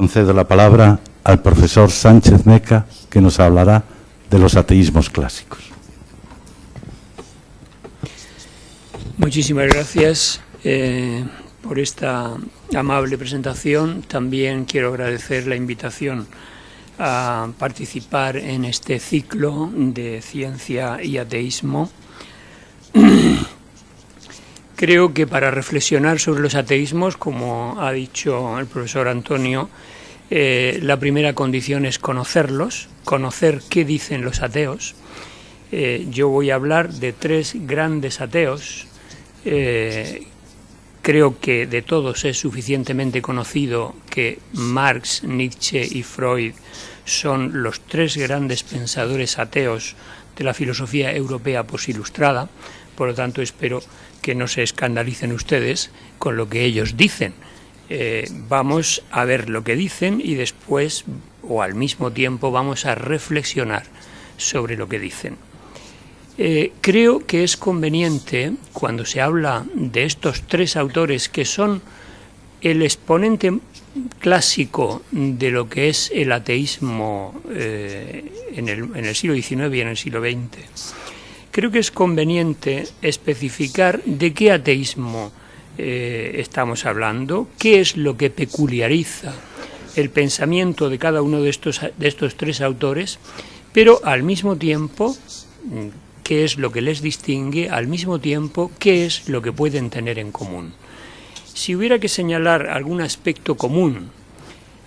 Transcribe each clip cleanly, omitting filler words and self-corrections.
Concedo la palabra al profesor Sánchez Meca, que nos hablará de los ateísmos clásicos. Muchísimas gracias por esta amable presentación. También quiero agradecer la invitación a participar en este ciclo de ciencia y ateísmo. Creo que para reflexionar sobre los ateísmos, como ha dicho el profesor Antonio, la primera condición es conocerlos, conocer qué dicen los ateos. Yo voy a hablar de tres grandes ateos. Creo que de todos es suficientemente conocido que Marx, Nietzsche y Freud son los tres grandes pensadores ateos de la filosofía europea posilustrada. Por lo tanto, espero que no se escandalicen ustedes con lo que ellos dicen. Vamos a ver lo que dicen y después, o al mismo tiempo, vamos a reflexionar sobre lo que dicen. Creo que es conveniente, cuando se habla de estos tres autores que son el exponente clásico de lo que es el ateísmo en el siglo XIX y en el siglo XX, creo que es conveniente especificar de qué ateísmo estamos hablando, qué es lo que peculiariza el pensamiento de cada uno de estos tres autores, pero al mismo tiempo qué es lo que les distingue, al mismo tiempo qué es lo que pueden tener en común. Si hubiera que señalar algún aspecto común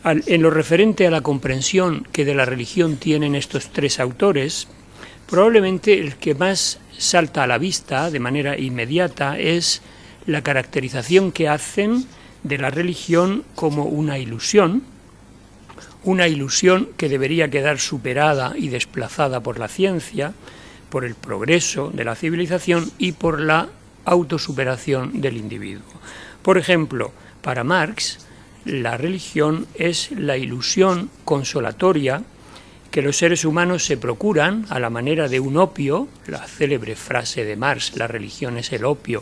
en lo referente a la comprensión que de la religión tienen estos tres autores, probablemente el que más salta a la vista de manera inmediata es la caracterización que hacen de la religión como una ilusión que debería quedar superada y desplazada por la ciencia, por el progreso de la civilización y por la autosuperación del individuo. Por ejemplo, para Marx, la religión es la ilusión consolatoria que los seres humanos se procuran a la manera de un opio, la célebre frase de Marx, la religión es el opio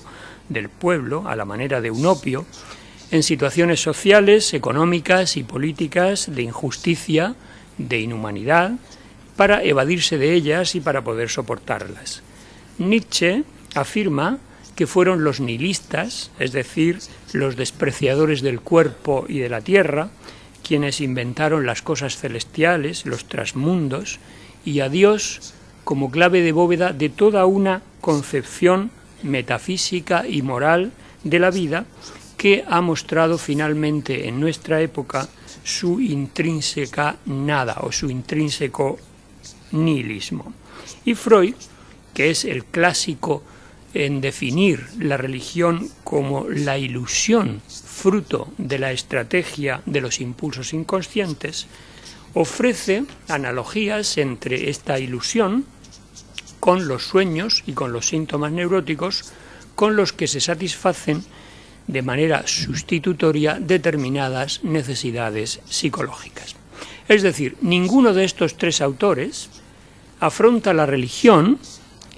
del pueblo, a la manera de un opio, en situaciones sociales, económicas y políticas de injusticia, de inhumanidad, para evadirse de ellas y para poder soportarlas. Nietzsche afirma que fueron los nihilistas, es decir, los despreciadores del cuerpo y de la tierra, quienes inventaron las cosas celestiales, los trasmundos, y a Dios como clave de bóveda de toda una concepción metafísica y moral de la vida que ha mostrado finalmente en nuestra época su intrínseca nada o su intrínseco nihilismo. Y Freud, que es el clásico en definir la religión como la ilusión fruto de la estrategia de los impulsos inconscientes, ofrece analogías entre esta ilusión con los sueños y con los síntomas neuróticos con los que se satisfacen de manera sustitutoria determinadas necesidades psicológicas. Es decir, ninguno de estos tres autores afronta la religión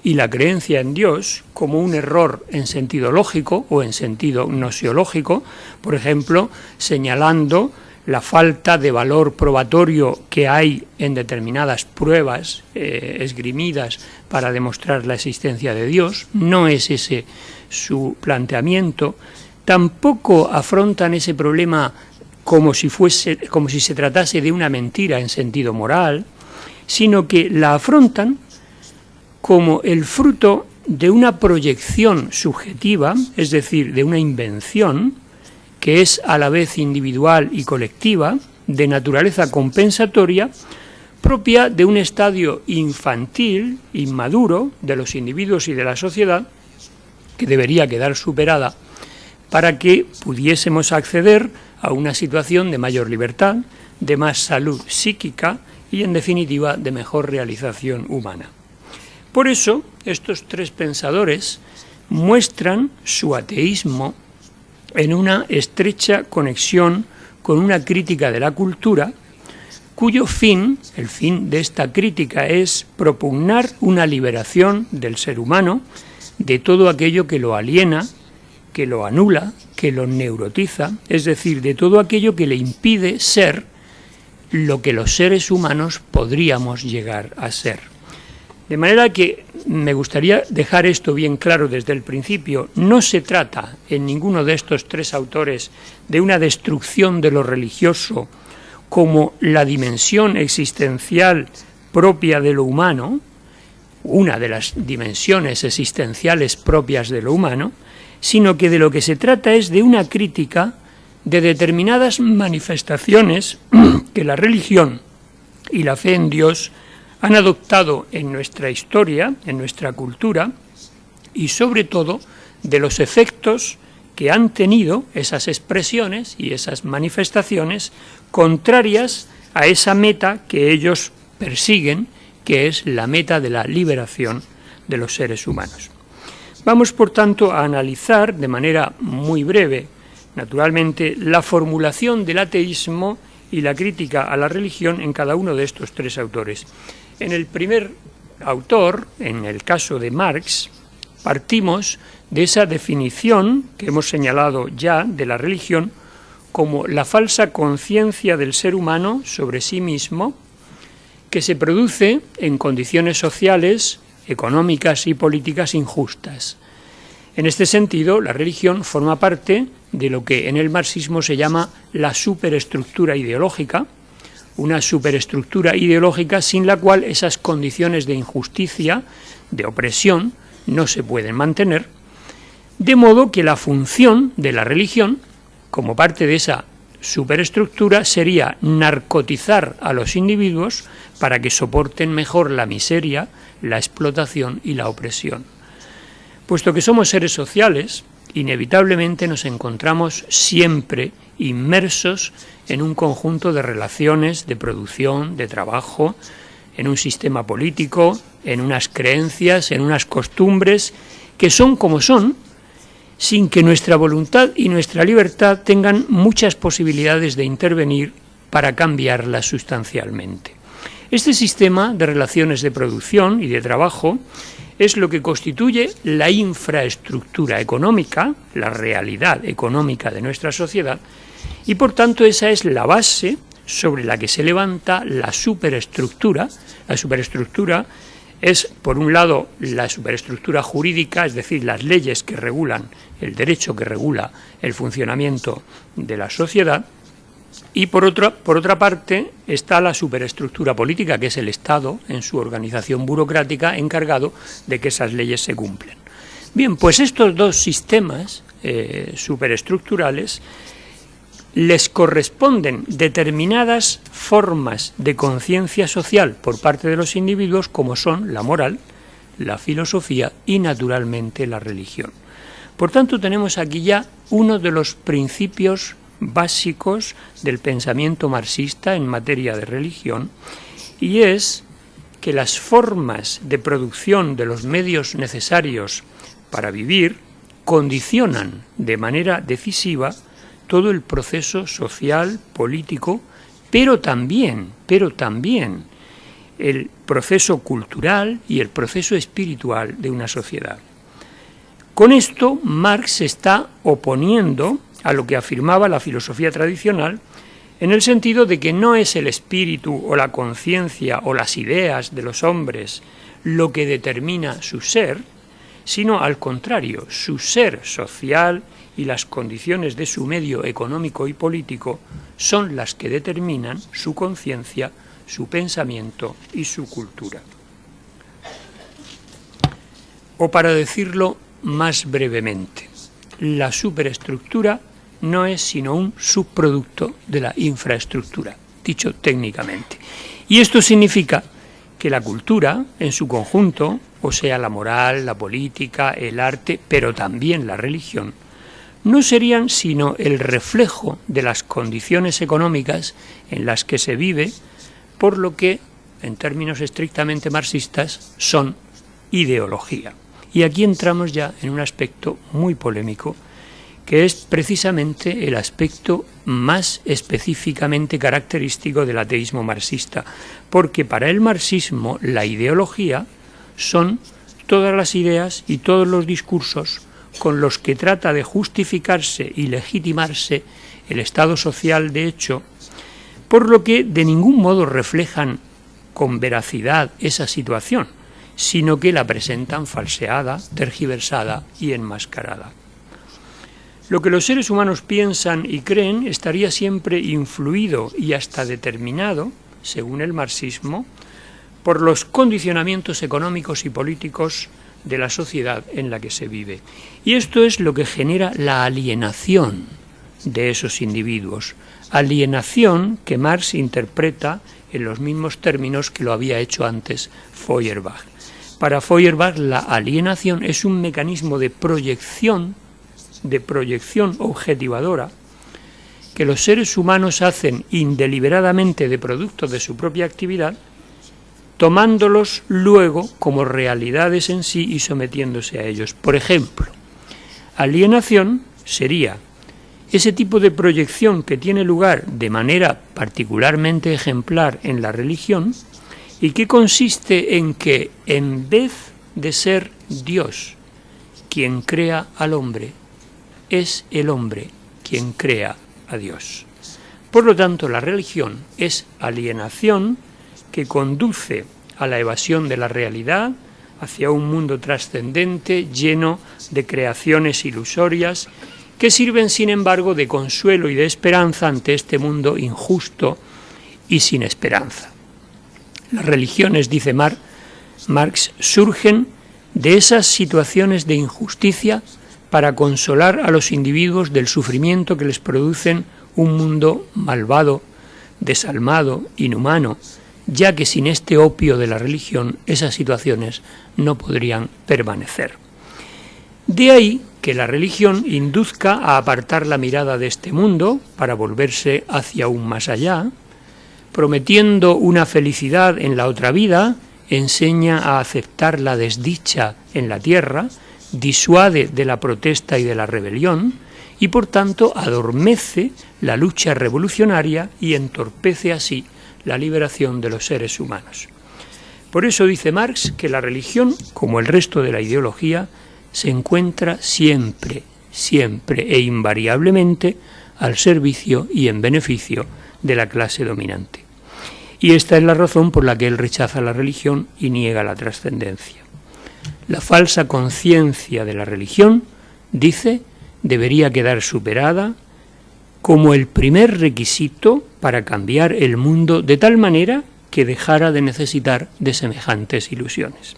y la creencia en Dios como un error en sentido lógico o en sentido gnosiológico, por ejemplo, señalando la falta de valor probatorio que hay en determinadas pruebas esgrimidas para demostrar la existencia de Dios. No es ese su planteamiento. Tampoco afrontan ese problema como si se tratase de una mentira en sentido moral, sino que la afrontan como el fruto de una proyección subjetiva, es decir, de una invención, que es a la vez individual y colectiva, de naturaleza compensatoria, propia de un estadio infantil, inmaduro, de los individuos y de la sociedad, que debería quedar superada para que pudiésemos acceder a una situación de mayor libertad, de más salud psíquica y, en definitiva, de mejor realización humana. Por eso, estos tres pensadores muestran su ateísmo en una estrecha conexión con una crítica de la cultura, cuyo fin, el fin de esta crítica, es propugnar una liberación del ser humano de todo aquello que lo aliena que lo anula, que lo neurotiza, es decir, de todo aquello que le impide ser lo que los seres humanos podríamos llegar a ser. De manera que me gustaría dejar esto bien claro desde el principio. No se trata en ninguno de estos tres autores de una destrucción de lo religioso como la dimensión existencial propia de lo humano, una de las dimensiones existenciales propias de lo humano, sino que de lo que se trata es de una crítica de determinadas manifestaciones que la religión y la fe en Dios han adoptado en nuestra historia, en nuestra cultura, y sobre todo de los efectos que han tenido esas expresiones y esas manifestaciones contrarias a esa meta que ellos persiguen, que es la meta de la liberación de los seres humanos. Vamos, por tanto, a analizar de manera muy breve, naturalmente, la formulación del ateísmo y la crítica a la religión en cada uno de estos tres autores. En el primer autor, en el caso de Marx, partimos de esa definición que hemos señalado ya de la religión como la falsa conciencia del ser humano sobre sí mismo, que se produce en condiciones sociales, económicas y políticas injustas. En este sentido, la religión forma parte de lo que en el marxismo se llama la superestructura ideológica, una superestructura ideológica sin la cual esas condiciones de injusticia, de opresión, no se pueden mantener, de modo que la función de la religión, como parte de esa superestructura, sería narcotizar a los individuos para que soporten mejor la miseria, la explotación y la opresión. Puesto que somos seres sociales, inevitablemente nos encontramos siempre inmersos en un conjunto de relaciones de producción, de trabajo, en un sistema político, en unas creencias, en unas costumbres que son como son, sin que nuestra voluntad y nuestra libertad tengan muchas posibilidades de intervenir para cambiarlas sustancialmente. Este sistema de relaciones de producción y de trabajo es lo que constituye la infraestructura económica, la realidad económica de nuestra sociedad, y por tanto esa es la base sobre la que se levanta la superestructura. La superestructura es, por un lado, la superestructura jurídica, es decir, las leyes que regulan, el derecho que regula el funcionamiento de la sociedad, y por otra parte está la superestructura política, que es el Estado en su organización burocrática encargado de que esas leyes se cumplen. Bien, pues estos dos sistemas superestructurales les corresponden determinadas formas de conciencia social por parte de los individuos, como son la moral, la filosofía y, naturalmente, la religión. Por tanto, tenemos aquí ya uno de los principios básicos del pensamiento marxista en materia de religión, y es que las formas de producción de los medios necesarios para vivir condicionan de manera decisiva todo el proceso social, político, pero también el proceso cultural y el proceso espiritual de una sociedad. Con esto, Marx se está oponiendo a lo que afirmaba la filosofía tradicional, en el sentido de que no es el espíritu o la conciencia o las ideas de los hombres lo que determina su ser, sino al contrario, su ser social y las condiciones de su medio económico y político son las que determinan su conciencia, su pensamiento y su cultura. O para decirlo más brevemente, la superestructura no es sino un subproducto de la infraestructura, dicho técnicamente. Y esto significa que la cultura, en su conjunto, o sea, la moral, la política, el arte, pero también la religión, no serían sino el reflejo de las condiciones económicas en las que se vive, por lo que, en términos estrictamente marxistas, son ideología. Y aquí entramos ya en un aspecto muy polémico, que es precisamente el aspecto más específicamente característico del ateísmo marxista, porque para el marxismo la ideología son todas las ideas y todos los discursos con los que trata de justificarse y legitimarse el Estado social de hecho, por lo que de ningún modo reflejan con veracidad esa situación, sino que la presentan falseada, tergiversada y enmascarada. Lo que los seres humanos piensan y creen estaría siempre influido y hasta determinado, según el marxismo, por los condicionamientos económicos y políticos de la sociedad en la que se vive. Y esto es lo que genera la alienación de esos individuos, alienación que Marx interpreta en los mismos términos que lo había hecho antes Feuerbach. Para Feuerbach la alienación es un mecanismo de proyección objetivadora que los seres humanos hacen indeliberadamente de producto de su propia actividad, tomándolos luego como realidades en sí y sometiéndose a ellos. Por ejemplo, alienación sería ese tipo de proyección que tiene lugar de manera particularmente ejemplar en la religión y que consiste en que, en vez de ser Dios quien crea al hombre, es el hombre quien crea a Dios. Por lo tanto, la religión es alienación que conduce a la evasión de la realidad, hacia un mundo trascendente lleno de creaciones ilusorias que sirven, sin embargo, de consuelo y de esperanza ante este mundo injusto y sin esperanza. Las religiones, dice Marx, surgen de esas situaciones de injusticia para consolar a los individuos del sufrimiento que les producen un mundo malvado, desalmado, inhumano, ya que sin este opio de la religión esas situaciones no podrían permanecer. De ahí que la religión induzca a apartar la mirada de este mundo para volverse hacia un más allá, prometiendo una felicidad en la otra vida, enseña a aceptar la desdicha en la tierra, disuade de la protesta y de la rebelión, y por tanto adormece la lucha revolucionaria y entorpece así la liberación de los seres humanos. Por eso dice Marx que la religión, como el resto de la ideología, se encuentra siempre e invariablemente al servicio y en beneficio de la clase dominante. Y esta es la razón por la que él rechaza la religión y niega la trascendencia. La falsa conciencia de la religión, dice, debería quedar superada como el primer requisito para cambiar el mundo de tal manera que dejara de necesitar de semejantes ilusiones.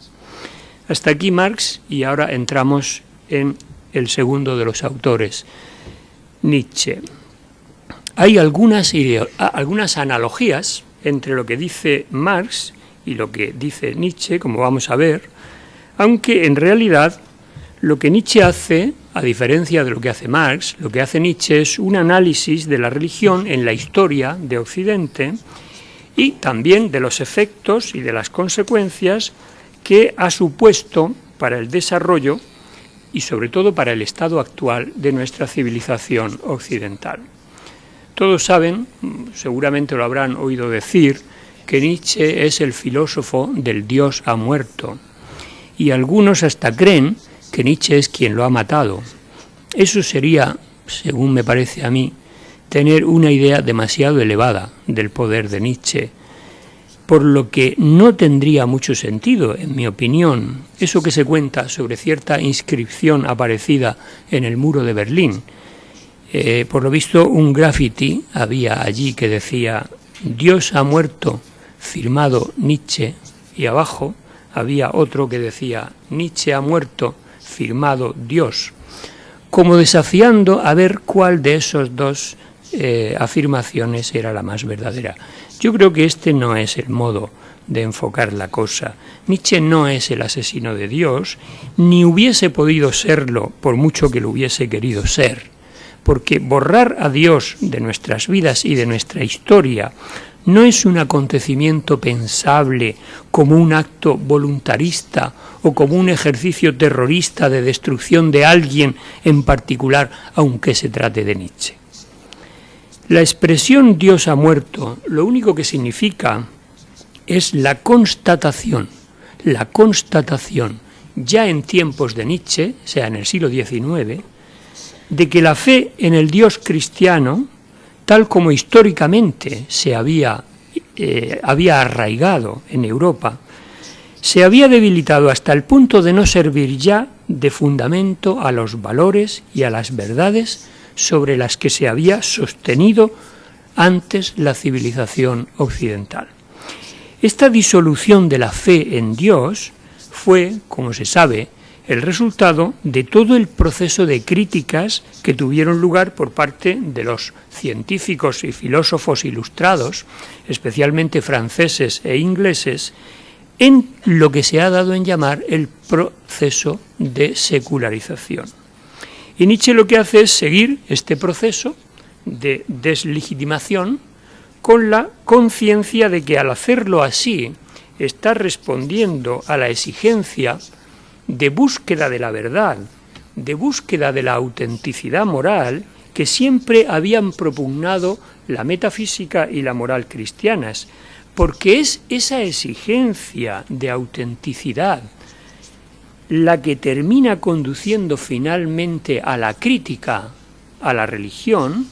Hasta aquí Marx, y ahora entramos en el segundo de los autores, Nietzsche. Hay algunas analogías entre lo que dice Marx y lo que dice Nietzsche, como vamos a ver, aunque en realidad lo que Nietzsche hace, a diferencia de lo que hace Marx, lo que hace Nietzsche es un análisis de la religión en la historia de Occidente y también de los efectos y de las consecuencias que ha supuesto para el desarrollo y sobre todo para el estado actual de nuestra civilización occidental. Todos saben, seguramente lo habrán oído decir, que Nietzsche es el filósofo del Dios ha muerto, y algunos hasta creen que Nietzsche es quien lo ha matado. Eso sería, según me parece a mí, tener una idea demasiado elevada del poder de Nietzsche, por lo que no tendría mucho sentido, en mi opinión, eso que se cuenta sobre cierta inscripción aparecida en el muro de Berlín. Por lo visto, un graffiti había allí que decía «Dios ha muerto», firmado Nietzsche, y abajo había otro que decía «Nietzsche ha muerto», firmado Dios, como desafiando a ver cuál de esos dos afirmaciones era la más verdadera. Yo creo que este no es el modo de enfocar la cosa. Nietzsche no es el asesino de Dios, ni hubiese podido serlo por mucho que lo hubiese querido ser, porque borrar a Dios de nuestras vidas y de nuestra historia no es un acontecimiento pensable como un acto voluntarista o como un ejercicio terrorista de destrucción de alguien en particular, aunque se trate de Nietzsche. La expresión Dios ha muerto, lo único que significa es la constatación ya en tiempos de Nietzsche, o sea, en el siglo XIX, de que la fe en el Dios cristiano, tal como históricamente se había arraigado en Europa, se había debilitado hasta el punto de no servir ya de fundamento a los valores y a las verdades sobre las que se había sostenido antes la civilización occidental. Esta disolución de la fe en Dios fue, como se sabe, el resultado de todo el proceso de críticas que tuvieron lugar por parte de los científicos y filósofos ilustrados, especialmente franceses e ingleses, en lo que se ha dado en llamar el proceso de secularización. Y Nietzsche lo que hace es seguir este proceso de deslegitimación con la conciencia de que al hacerlo así está respondiendo a la exigencia de búsqueda de la verdad, de búsqueda de la autenticidad moral que siempre habían propugnado la metafísica y la moral cristianas, porque es esa exigencia de autenticidad la que termina conduciendo finalmente a la crítica a la religión,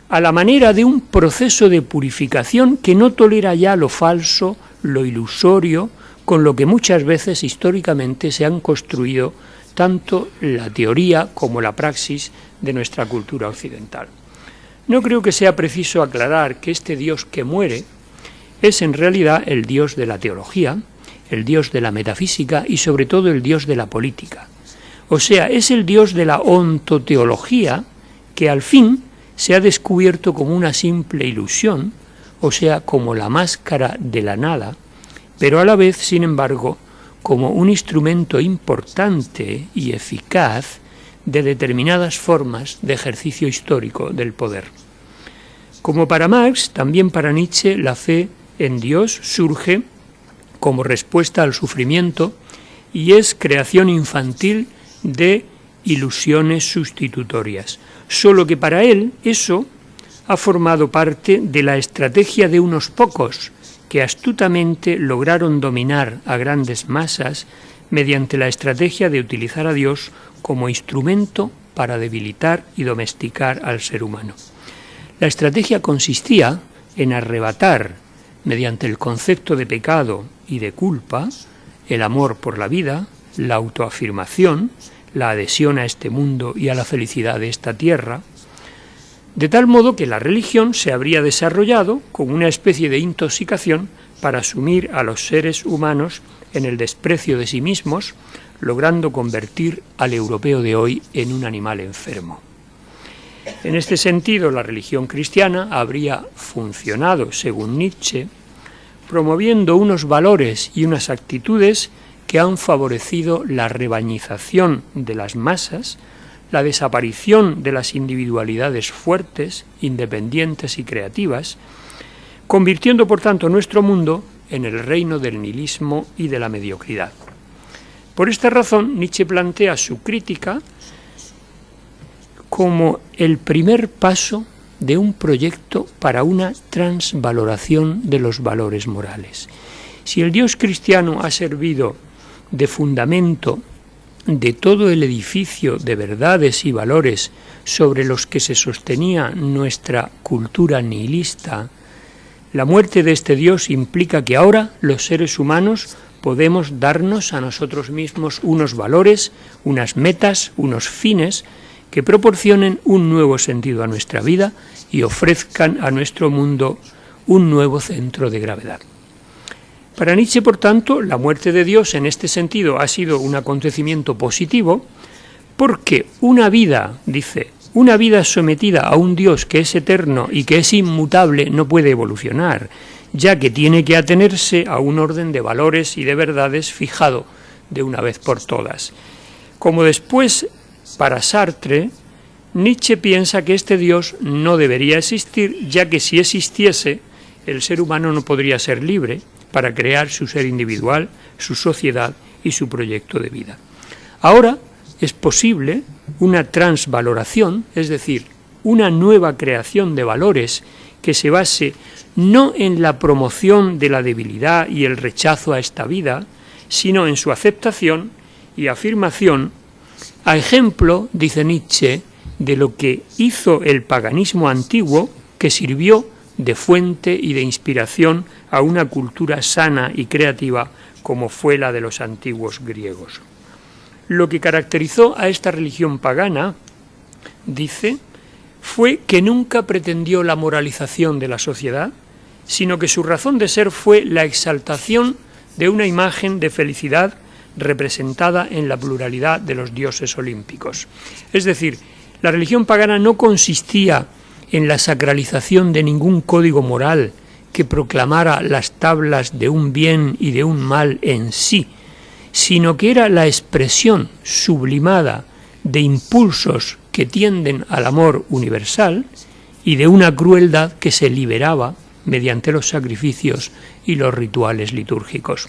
a la manera de un proceso de purificación que no tolera ya lo falso, lo ilusorio, con lo que muchas veces históricamente se han construido tanto la teoría como la praxis de nuestra cultura occidental. No creo que sea preciso aclarar que este Dios que muere es en realidad el Dios de la teología, el Dios de la metafísica y sobre todo el Dios de la política. O sea, es el Dios de la ontoteología que al fin se ha descubierto como una simple ilusión, o sea, como la máscara de la nada, pero a la vez, sin embargo, como un instrumento importante y eficaz de determinadas formas de ejercicio histórico del poder. Como para Marx, también para Nietzsche, la fe en Dios surge como respuesta al sufrimiento y es creación infantil de ilusiones sustitutorias. Solo que para él eso ha formado parte de la estrategia de unos pocos que astutamente lograron dominar a grandes masas mediante la estrategia de utilizar a Dios como instrumento para debilitar y domesticar al ser humano. La estrategia consistía en arrebatar, mediante el concepto de pecado y de culpa, el amor por la vida, la autoafirmación, la adhesión a este mundo y a la felicidad de esta tierra, de tal modo que la religión se habría desarrollado como una especie de intoxicación para sumir a los seres humanos en el desprecio de sí mismos, logrando convertir al europeo de hoy en un animal enfermo. En este sentido, la religión cristiana habría funcionado, según Nietzsche, promoviendo unos valores y unas actitudes que han favorecido la rebañización de las masas, la desaparición de las individualidades fuertes, independientes y creativas, convirtiendo por tanto nuestro mundo en el reino del nihilismo y de la mediocridad. Por esta razón, Nietzsche plantea su crítica como el primer paso de un proyecto para una transvaloración de los valores morales. Si el Dios cristiano ha servido de fundamento de todo el edificio de verdades y valores sobre los que se sostenía nuestra cultura nihilista, la muerte de este Dios implica que ahora los seres humanos podemos darnos a nosotros mismos unos valores, unas metas, unos fines que proporcionen un nuevo sentido a nuestra vida y ofrezcan a nuestro mundo un nuevo centro de gravedad. Para Nietzsche, por tanto, la muerte de Dios en este sentido ha sido un acontecimiento positivo porque una vida, dice, una vida sometida a un Dios que es eterno y que es inmutable no puede evolucionar, ya que tiene que atenerse a un orden de valores y de verdades fijado de una vez por todas. Como después, para Sartre, Nietzsche piensa que este Dios no debería existir, ya que si existiese, el ser humano no podría ser libre para crear su ser individual, su sociedad y su proyecto de vida. Ahora es posible una transvaloración, es decir, una nueva creación de valores que se base no en la promoción de la debilidad y el rechazo a esta vida, sino en su aceptación y afirmación, a ejemplo, dice Nietzsche, de lo que hizo el paganismo antiguo, que sirvió de fuente y de inspiración a una cultura sana y creativa como fue la de los antiguos griegos. Lo que caracterizó a esta religión pagana, dice, fue que nunca pretendió la moralización de la sociedad, sino que su razón de ser fue la exaltación de una imagen de felicidad representada en la pluralidad de los dioses olímpicos. Es decir, la religión pagana no consistía en la sacralización de ningún código moral que proclamara las tablas de un bien y de un mal en sí, sino que era la expresión sublimada de impulsos que tienden al amor universal y de una crueldad que se liberaba mediante los sacrificios y los rituales litúrgicos.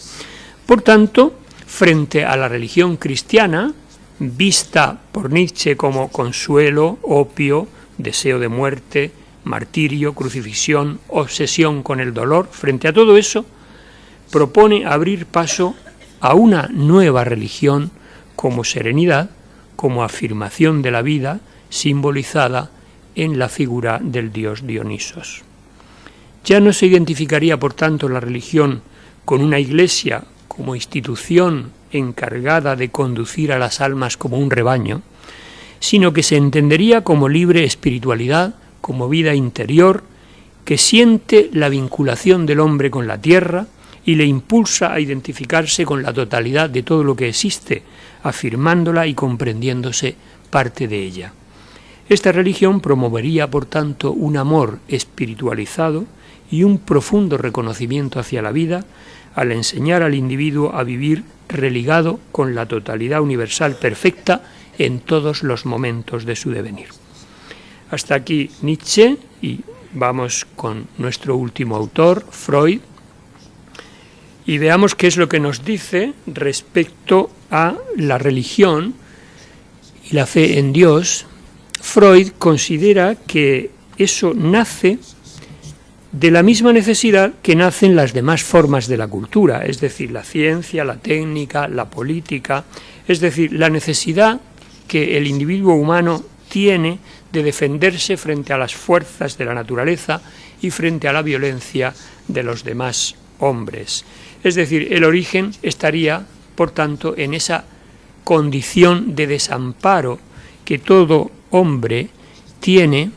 Por tanto, frente a la religión cristiana, vista por Nietzsche como consuelo, opio, deseo de muerte, martirio, crucifixión, obsesión con el dolor, frente a todo eso, propone abrir paso a una nueva religión como serenidad, como afirmación de la vida, simbolizada en la figura del dios Dionisos. Ya no se identificaría, por tanto, la religión con una iglesia como institución encargada de conducir a las almas como un rebaño, sino que se entendería como libre espiritualidad, como vida interior, que siente la vinculación del hombre con la tierra y le impulsa a identificarse con la totalidad de todo lo que existe, afirmándola y comprendiéndose parte de ella. Esta religión promovería, por tanto, un amor espiritualizado y un profundo reconocimiento hacia la vida, al enseñar al individuo a vivir religado con la totalidad universal perfecta en todos los momentos de su devenir. Hasta aquí Nietzsche y vamos con nuestro último autor, Freud, y veamos qué es lo que nos dice respecto a la religión y la fe en Dios. Freud considera que eso nace de la misma necesidad que nacen las demás formas de la cultura, es decir, la ciencia, la técnica, la política, es decir, la necesidad que el individuo humano tiene de defenderse frente a las fuerzas de la naturaleza y frente a la violencia de los demás hombres. Es decir, el origen estaría, por tanto, en esa condición de desamparo que todo hombre tiene,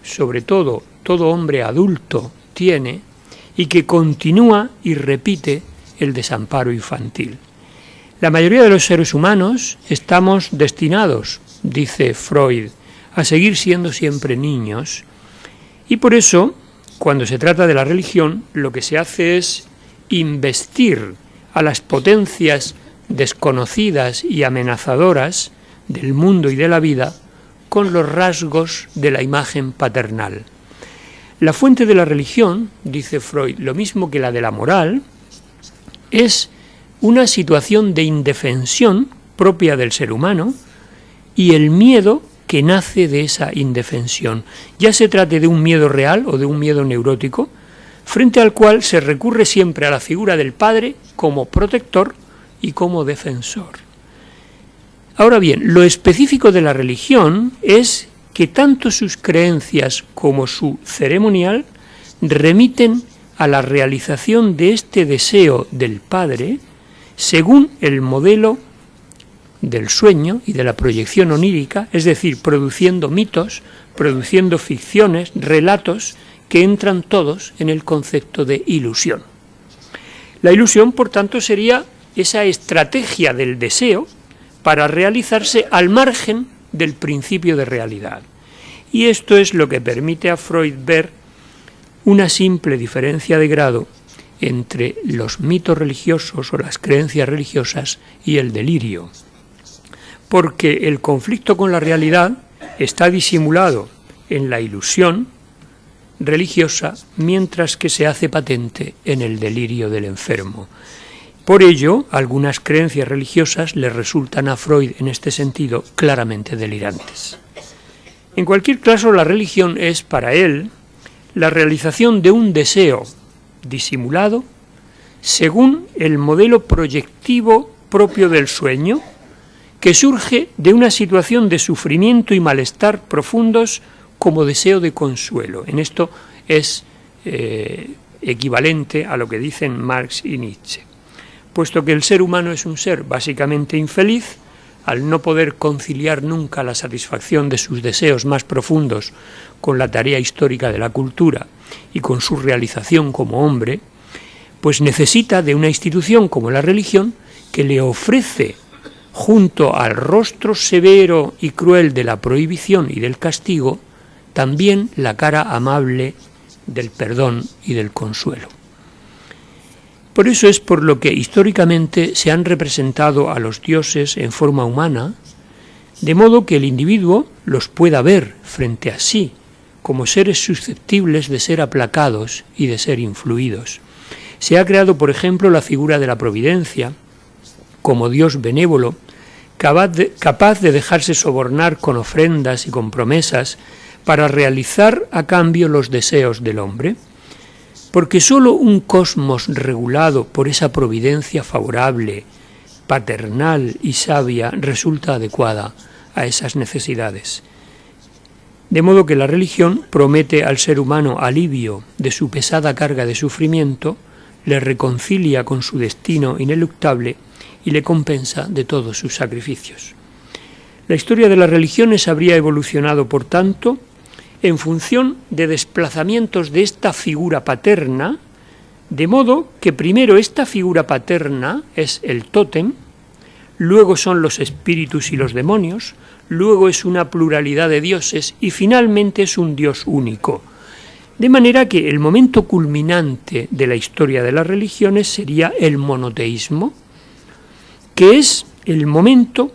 sobre todo todo hombre adulto tiene, y que continúa y repite el desamparo infantil. La mayoría de los seres humanos estamos destinados, dice Freud, a seguir siendo siempre niños, y por eso, cuando se trata de la religión, lo que se hace es investir a las potencias desconocidas y amenazadoras del mundo y de la vida con los rasgos de la imagen paternal. La fuente de la religión, dice Freud, lo mismo que la de la moral, es una situación de indefensión propia del ser humano y el miedo que nace de esa indefensión, ya se trate de un miedo real o de un miedo neurótico, frente al cual se recurre siempre a la figura del padre como protector y como defensor. Ahora bien, lo específico de la religión es que tanto sus creencias como su ceremonial remiten a la realización de este deseo del Padre según el modelo del sueño y de la proyección onírica, es decir, produciendo mitos, produciendo ficciones, relatos que entran todos en el concepto de ilusión. La ilusión, por tanto, sería esa estrategia del deseo para realizarse al margen del principio de realidad. Y esto es lo que permite a Freud ver una simple diferencia de grado entre los mitos religiosos o las creencias religiosas y el delirio. Porque el conflicto con la realidad está disimulado en la ilusión religiosa, mientras que se hace patente en el delirio del enfermo. Por ello, algunas creencias religiosas le resultan a Freud en este sentido claramente delirantes. En cualquier caso, la religión es para él la realización de un deseo disimulado, según el modelo proyectivo propio del sueño, que surge de una situación de sufrimiento y malestar profundos como deseo de consuelo. En esto es equivalente a lo que dicen Marx y Nietzsche. Puesto que el ser humano es un ser básicamente infeliz, al no poder conciliar nunca la satisfacción de sus deseos más profundos con la tarea histórica de la cultura y con su realización como hombre, pues necesita de una institución como la religión que le ofrece, junto al rostro severo y cruel de la prohibición y del castigo, también la cara amable del perdón y del consuelo. Por eso es por lo que históricamente se han representado a los dioses en forma humana, de modo que el individuo los pueda ver frente a sí como seres susceptibles de ser aplacados y de ser influidos. Se ha creado, por ejemplo, la figura de la providencia como Dios benévolo, capaz de dejarse sobornar con ofrendas y con promesas para realizar a cambio los deseos del hombre, porque sólo un cosmos regulado por esa providencia favorable, paternal y sabia resulta adecuada a esas necesidades. De modo que la religión promete al ser humano alivio de su pesada carga de sufrimiento, le reconcilia con su destino ineluctable y le compensa de todos sus sacrificios. La historia de las religiones habría evolucionado, por tanto, en función de desplazamientos de esta figura paterna, de modo que primero esta figura paterna es el tótem, luego son los espíritus y los demonios, luego es una pluralidad de dioses y finalmente es un Dios único. De manera que el momento culminante de la historia de las religiones sería el monoteísmo, que es el momento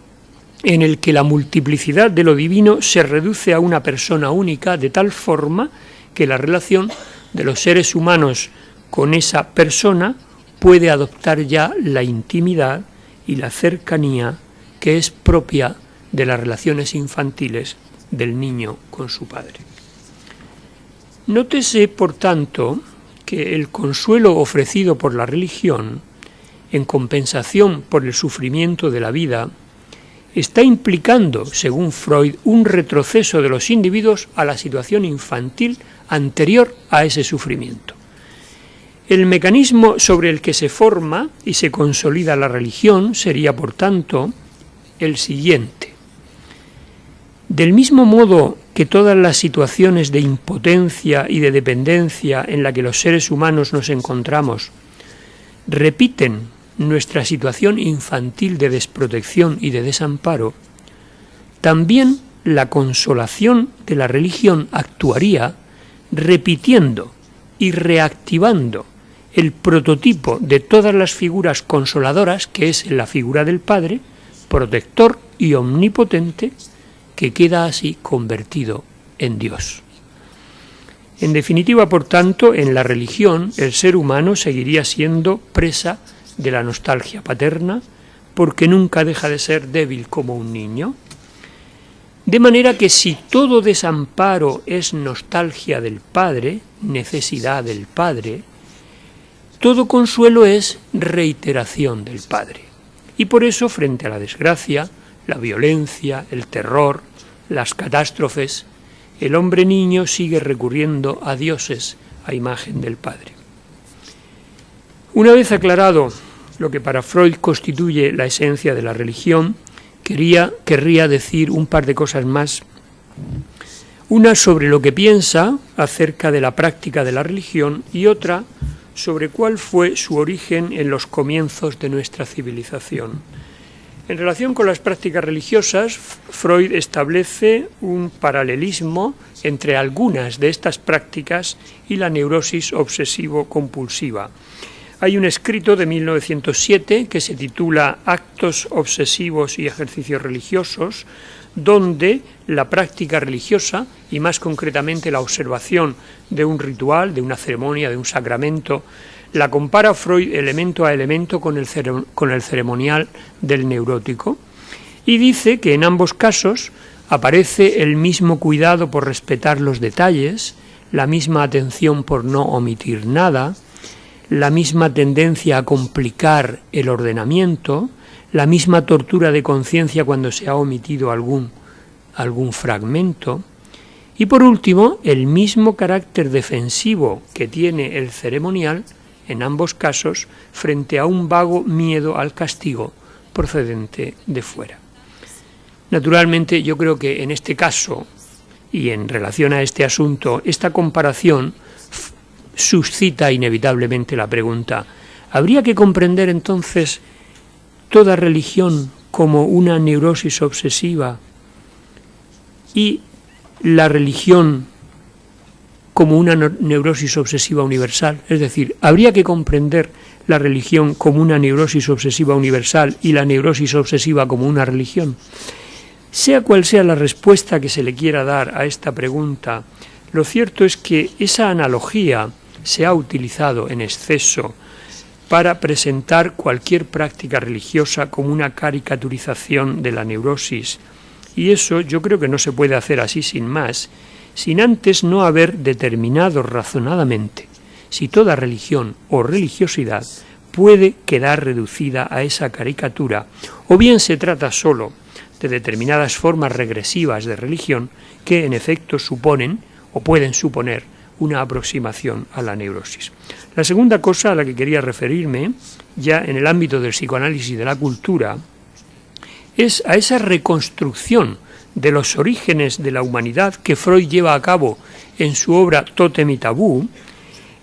en el que la multiplicidad de lo divino se reduce a una persona única de tal forma que la relación de los seres humanos con esa persona puede adoptar ya la intimidad y la cercanía que es propia de las relaciones infantiles del niño con su padre. Nótese, por tanto, que el consuelo ofrecido por la religión, en compensación por el sufrimiento de la vida, está implicando, según Freud, un retroceso de los individuos a la situación infantil anterior a ese sufrimiento. El mecanismo sobre el que se forma y se consolida la religión sería, por tanto, el siguiente. Del mismo modo que todas las situaciones de impotencia y de dependencia en la que los seres humanos nos encontramos repiten nuestra situación infantil de desprotección y de desamparo, también la consolación de la religión actuaría repitiendo y reactivando el prototipo de todas las figuras consoladoras, que es la figura del Padre, protector y omnipotente, que queda así convertido en Dios. En definitiva, por tanto, en la religión el ser humano seguiría siendo presa de la nostalgia paterna, porque nunca deja de ser débil como un niño. De manera que si todo desamparo es nostalgia del Padre, necesidad del Padre, todo consuelo es reiteración del Padre. Y por eso, frente a la desgracia, la violencia, el terror, las catástrofes, el hombre niño sigue recurriendo a dioses a imagen del Padre. Una vez aclarado lo que para Freud constituye la esencia de la religión, querría decir un par de cosas más. Una sobre lo que piensa acerca de la práctica de la religión y otra sobre cuál fue su origen en los comienzos de nuestra civilización. En relación con las prácticas religiosas, Freud establece un paralelismo entre algunas de estas prácticas y la neurosis obsesivo-compulsiva. Hay un escrito de 1907 que se titula Actos obsesivos y ejercicios religiosos, donde la práctica religiosa, y más concretamente la observación de un ritual, de una ceremonia, de un sacramento, la compara Freud elemento a elemento con el ceremonial del neurótico, y dice que en ambos casos aparece el mismo cuidado por respetar los detalles, la misma atención por no omitir nada, la misma tendencia a complicar el ordenamiento, la misma tortura de conciencia cuando se ha omitido algún fragmento, y por último, el mismo carácter defensivo que tiene el ceremonial, en ambos casos, frente a un vago miedo al castigo procedente de fuera. Naturalmente, yo creo que en este caso, y en relación a este asunto, esta comparación suscita inevitablemente la pregunta: ¿habría que comprender entonces toda religión como una neurosis obsesiva y la religión como una neurosis obsesiva universal? Es decir, ¿habría que comprender la religión como una neurosis obsesiva universal y la neurosis obsesiva como una religión? Sea cual sea la respuesta que se le quiera dar a esta pregunta, lo cierto es que esa analogía se ha utilizado en exceso para presentar cualquier práctica religiosa como una caricaturización de la neurosis. Y eso yo creo que no se puede hacer así sin más, sin antes no haber determinado razonadamente si toda religión o religiosidad puede quedar reducida a esa caricatura, o bien se trata solo de determinadas formas regresivas de religión que en efecto suponen o pueden suponer una aproximación a la neurosis. La segunda cosa a la que quería referirme, ya en el ámbito del psicoanálisis de la cultura, es a esa reconstrucción de los orígenes de la humanidad que Freud lleva a cabo en su obra Tótem y Tabú,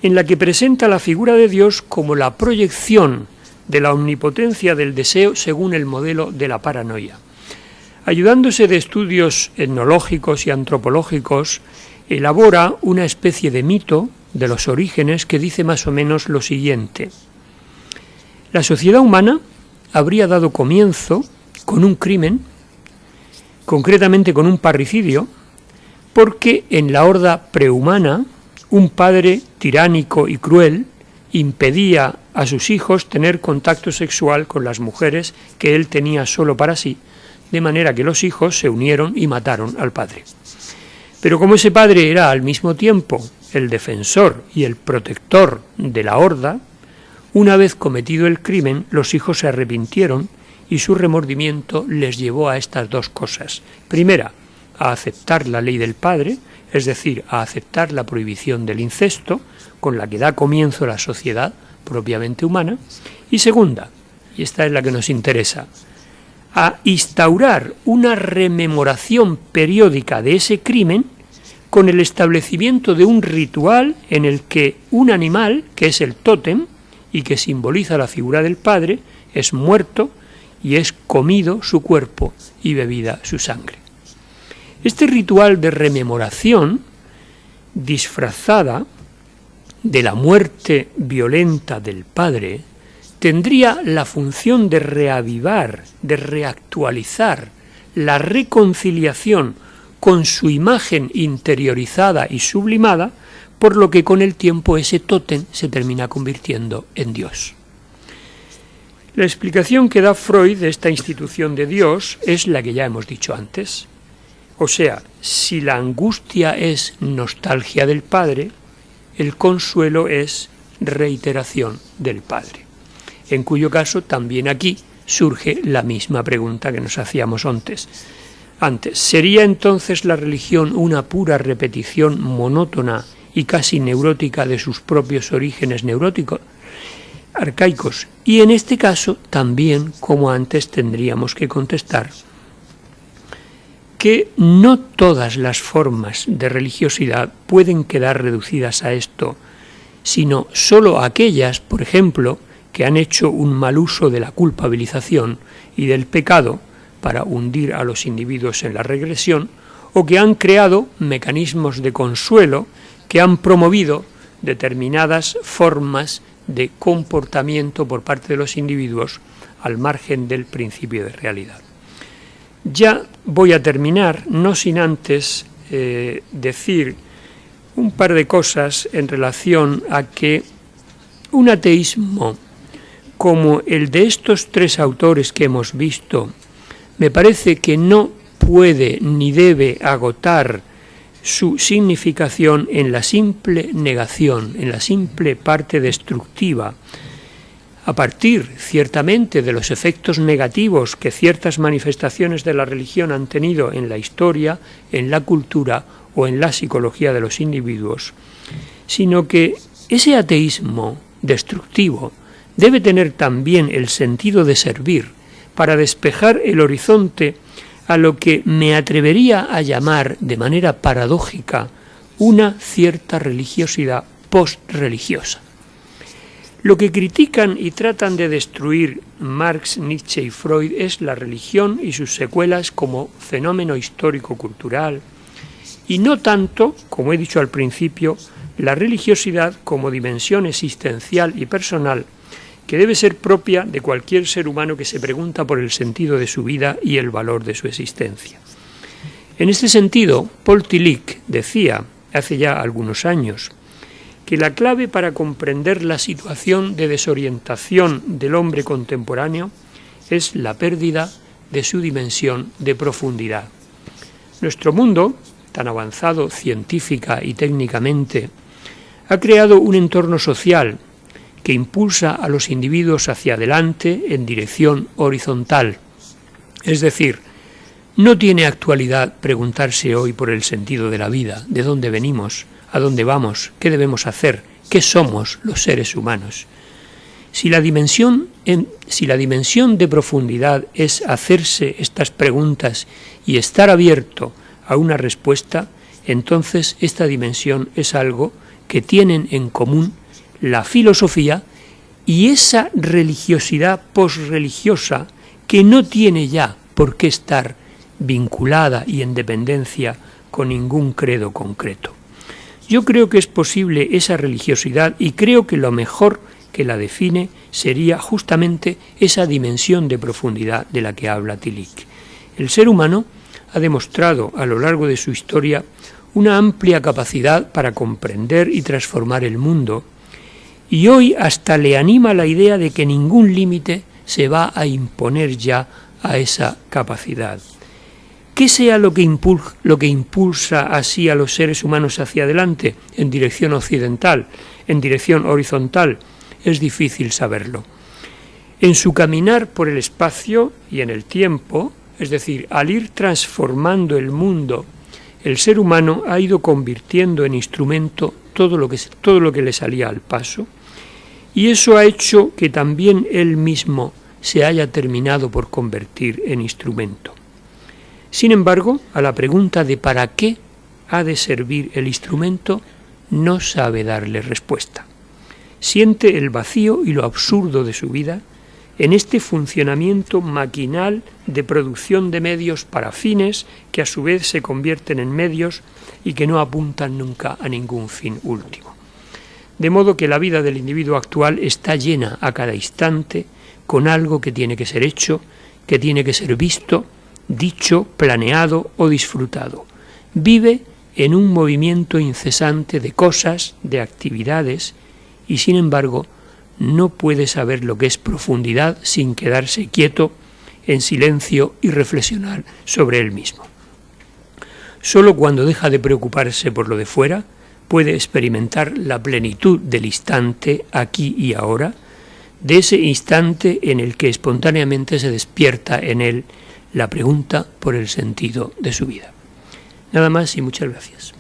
en la que presenta la figura de Dios como la proyección de la omnipotencia del deseo según el modelo de la paranoia. Ayudándose de estudios etnológicos y antropológicos, elabora una especie de mito de los orígenes que dice más o menos lo siguiente: la sociedad humana habría dado comienzo con un crimen, concretamente con un parricidio, porque en la horda prehumana un padre tiránico y cruel impedía a sus hijos tener contacto sexual con las mujeres que él tenía solo para sí, de manera que los hijos se unieron y mataron al padre. Pero como ese padre era al mismo tiempo el defensor y el protector de la horda, una vez cometido el crimen, los hijos se arrepintieron y su remordimiento les llevó a estas dos cosas. Primera, a aceptar la ley del padre, es decir, a aceptar la prohibición del incesto, con la que da comienzo la sociedad propiamente humana. Y segunda, y esta es la que nos interesa, a instaurar una rememoración periódica de ese crimen con el establecimiento de un ritual en el que un animal, que es el tótem y que simboliza la figura del padre, es muerto y es comido su cuerpo y bebida su sangre. Este ritual de rememoración, disfrazada de la muerte violenta del padre, tendría la función de reavivar, de reactualizar la reconciliación con su imagen interiorizada y sublimada, por lo que con el tiempo ese tótem se termina convirtiendo en Dios. La explicación que da Freud de esta institución de Dios es la que ya hemos dicho antes. O sea, si la angustia es nostalgia del Padre, el consuelo es reiteración del Padre. En cuyo caso también aquí surge la misma pregunta que nos hacíamos antes. ¿Sería entonces la religión una pura repetición monótona y casi neurótica de sus propios orígenes neuróticos, arcaicos? Y en este caso también, como antes, tendríamos que contestar que no todas las formas de religiosidad pueden quedar reducidas a esto, sino sólo aquellas, por ejemplo, que han hecho un mal uso de la culpabilización y del pecado para hundir a los individuos en la regresión, o que han creado mecanismos de consuelo que han promovido determinadas formas de comportamiento por parte de los individuos al margen del principio de realidad. Ya voy a terminar, no sin antes decir un par de cosas en relación a que un ateísmo como el de estos tres autores que hemos visto me parece que no puede ni debe agotar su significación en la simple negación, en la simple parte destructiva, a partir, ciertamente, de los efectos negativos que ciertas manifestaciones de la religión han tenido en la historia, en la cultura o en la psicología de los individuos, sino que ese ateísmo destructivo debe tener también el sentido de servir para despejar el horizonte a lo que me atrevería a llamar de manera paradójica una cierta religiosidad post-religiosa. Lo que critican y tratan de destruir Marx, Nietzsche y Freud es la religión y sus secuelas como fenómeno histórico-cultural, y no tanto, como he dicho al principio, la religiosidad como dimensión existencial y personal que debe ser propia de cualquier ser humano que se pregunta por el sentido de su vida y el valor de su existencia. En este sentido, Paul Tillich decía, hace ya algunos años, que la clave para comprender la situación de desorientación del hombre contemporáneo es la pérdida de su dimensión de profundidad. Nuestro mundo, tan avanzado científica y técnicamente, ha creado un entorno social que impulsa a los individuos hacia adelante en dirección horizontal. Es decir, no tiene actualidad preguntarse hoy por el sentido de la vida, de dónde venimos, a dónde vamos, qué debemos hacer, qué somos los seres humanos. Si la dimensión de profundidad es hacerse estas preguntas y estar abierto a una respuesta, entonces esta dimensión es algo que tienen en común la filosofía y esa religiosidad posreligiosa que no tiene ya por qué estar vinculada y en dependencia con ningún credo concreto. Yo creo que es posible esa religiosidad y creo que lo mejor que la define sería justamente esa dimensión de profundidad de la que habla Tillich. El ser humano ha demostrado a lo largo de su historia una amplia capacidad para comprender y transformar el mundo, y hoy hasta le anima la idea de que ningún límite se va a imponer ya a esa capacidad. ¿Qué sea lo que impulsa así a los seres humanos hacia adelante, en dirección occidental, en dirección horizontal? Es difícil saberlo. En su caminar por el espacio y en el tiempo, es decir, al ir transformando el mundo, el ser humano ha ido convirtiendo en instrumento todo lo que le salía al paso, y eso ha hecho que también él mismo se haya terminado por convertir en instrumento. Sin embargo, a la pregunta de ¿para qué ha de servir el instrumento? No sabe darle respuesta. Siente el vacío y lo absurdo de su vida en este funcionamiento maquinal de producción de medios para fines que a su vez se convierten en medios y que no apuntan nunca a ningún fin último. De modo que la vida del individuo actual está llena a cada instante con algo que tiene que ser hecho, que tiene que ser visto, dicho, planeado o disfrutado. Vive en un movimiento incesante de cosas, de actividades, y sin embargo no puede saber lo que es profundidad sin quedarse quieto, en silencio y reflexionar sobre él mismo. Solo cuando deja de preocuparse por lo de fuera, puede experimentar la plenitud del instante aquí y ahora, de ese instante en el que espontáneamente se despierta en él la pregunta por el sentido de su vida. Nada más y muchas gracias.